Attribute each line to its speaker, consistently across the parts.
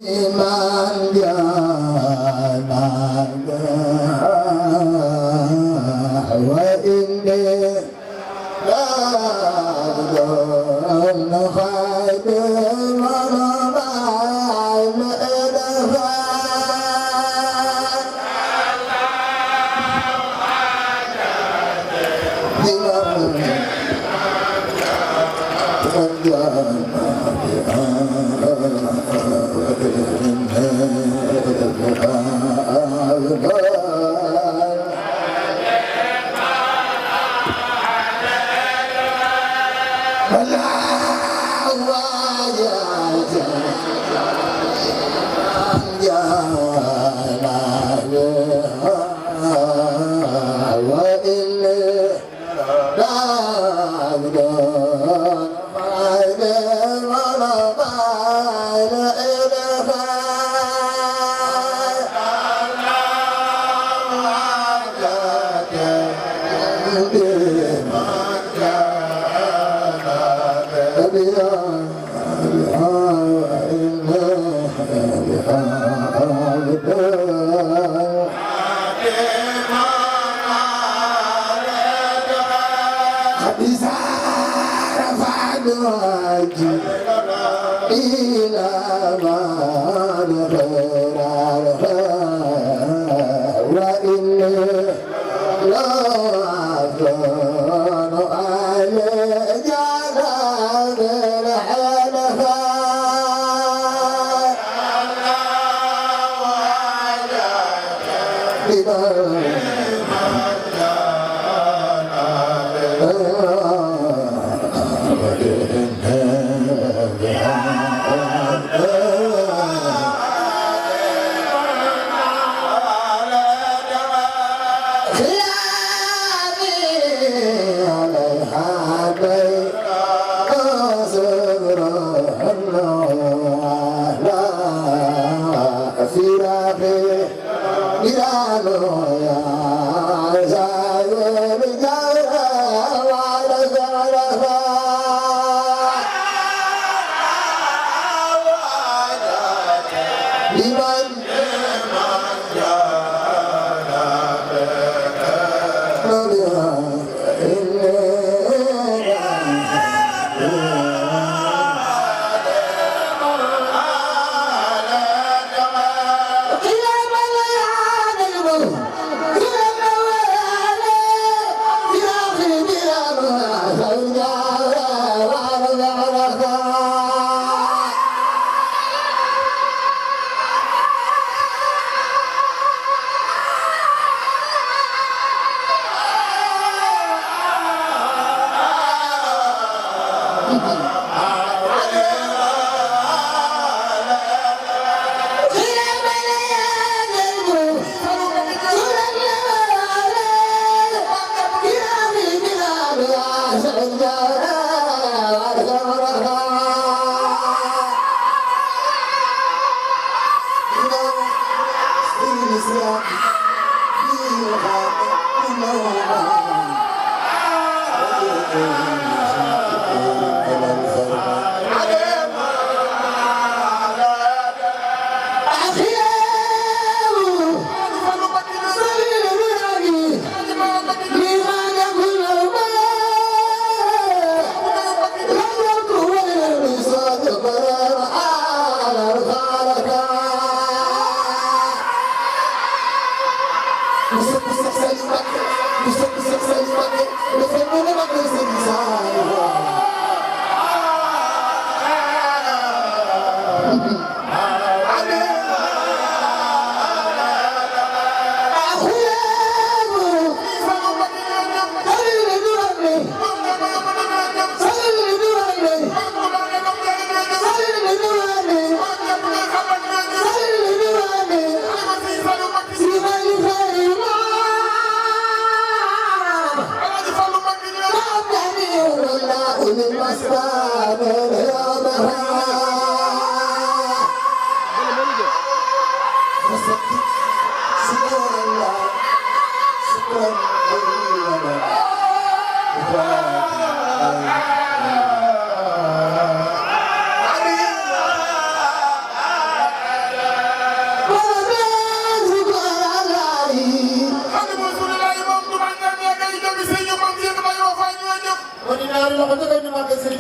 Speaker 1: Iman jana wa inni la khaydin wa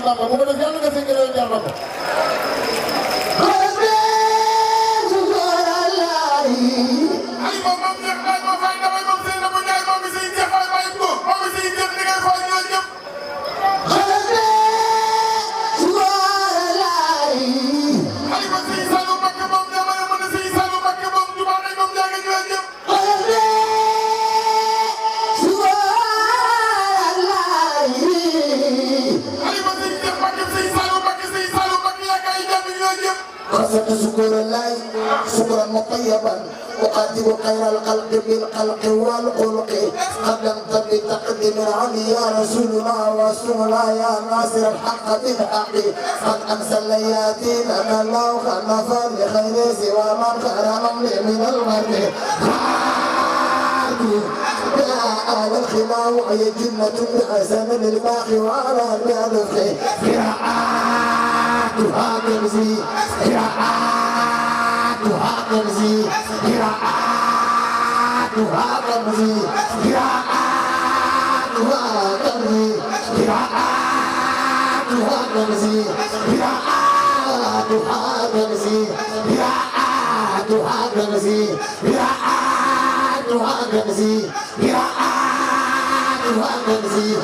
Speaker 2: Bamba bu ko def yàlla nga fekk loolu jar na ko ay moom moom ñëpp ay moom fay damay moom seen na bu ñaay moom mi siy jeex ay may ko moom mi siy jeex ni ngay fay ñoo ñëpp ay ma siy salu makk moom ñoo mën a mën a siy salu makk moom jumaa ay moom ñaa nga ñëw ñëpp ay ma siy jeex makk siy salu makk yaa ngay jàmm ñoo ñëpp
Speaker 1: قصد شكر الله شكرا مطيبا أقدم خير الخلق بالخلق والخلق قدمت بتقديم العلي يا رسولنا ورسولنا يا ناصر الحق بالحق قد أمسى اللياتي لنا الله خلفا لخير سوى من كرم من المرء يا أهل الخلاء وهي جنة بحسن الباقي وعلى الرفق قراءاتها كنزي قراءاتها كنزي قراءاتها كنزي قراءاتها كنزي قراءاتها كنزي قراءاتها كنزي قراءاتها كنزي قراءاتها كنزي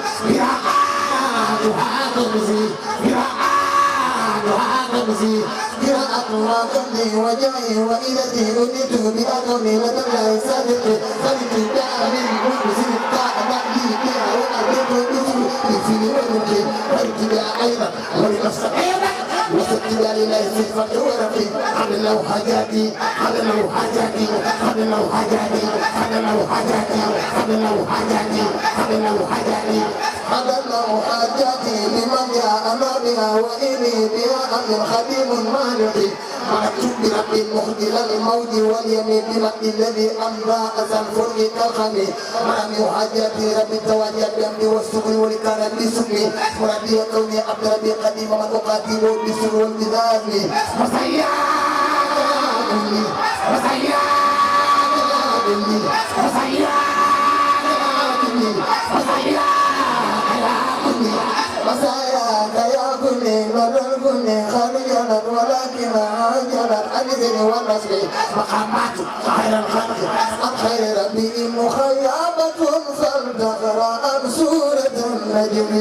Speaker 1: قراءاتها كنزي قراءاتها كنزي قراءاتها كنزي وجهي وإلتي أنيت بها كوني لدى الله صادق خلت الداء من مجلس الداء بعدي بها وأبيت بسوء في ونكي خلت بها أيضا ولنفس أيضا وصدت بها لله في الفقر ورقي حمل له حاجاتي حمل له حاجاتي حمل له حاجاتي حمل له حاجاتي حمل له حاجاتي حمل له حاجاتي حمل له حاجاتي لمن جاءنا بها وإني بها أمر خديم مالقي مكتوب برب مخجل الموت واليمين بمد الذي أمضى أزل الفرق كالخمي مرمي حاجاتي ربي تواجه بأمري والسكر ولكان بسكري مربي كوني عبد ربي قديم من أقاتل بالسر والبذاب وسيادني وسيادني وسيادني وسيادني مساياك يا كني نور كني خرجنا ولكن عجلت أنزل والنصر مقامات خير الخلق عن خير ربي مخيبة فلتقرأ عن سورة النجم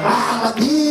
Speaker 1: Ahmadi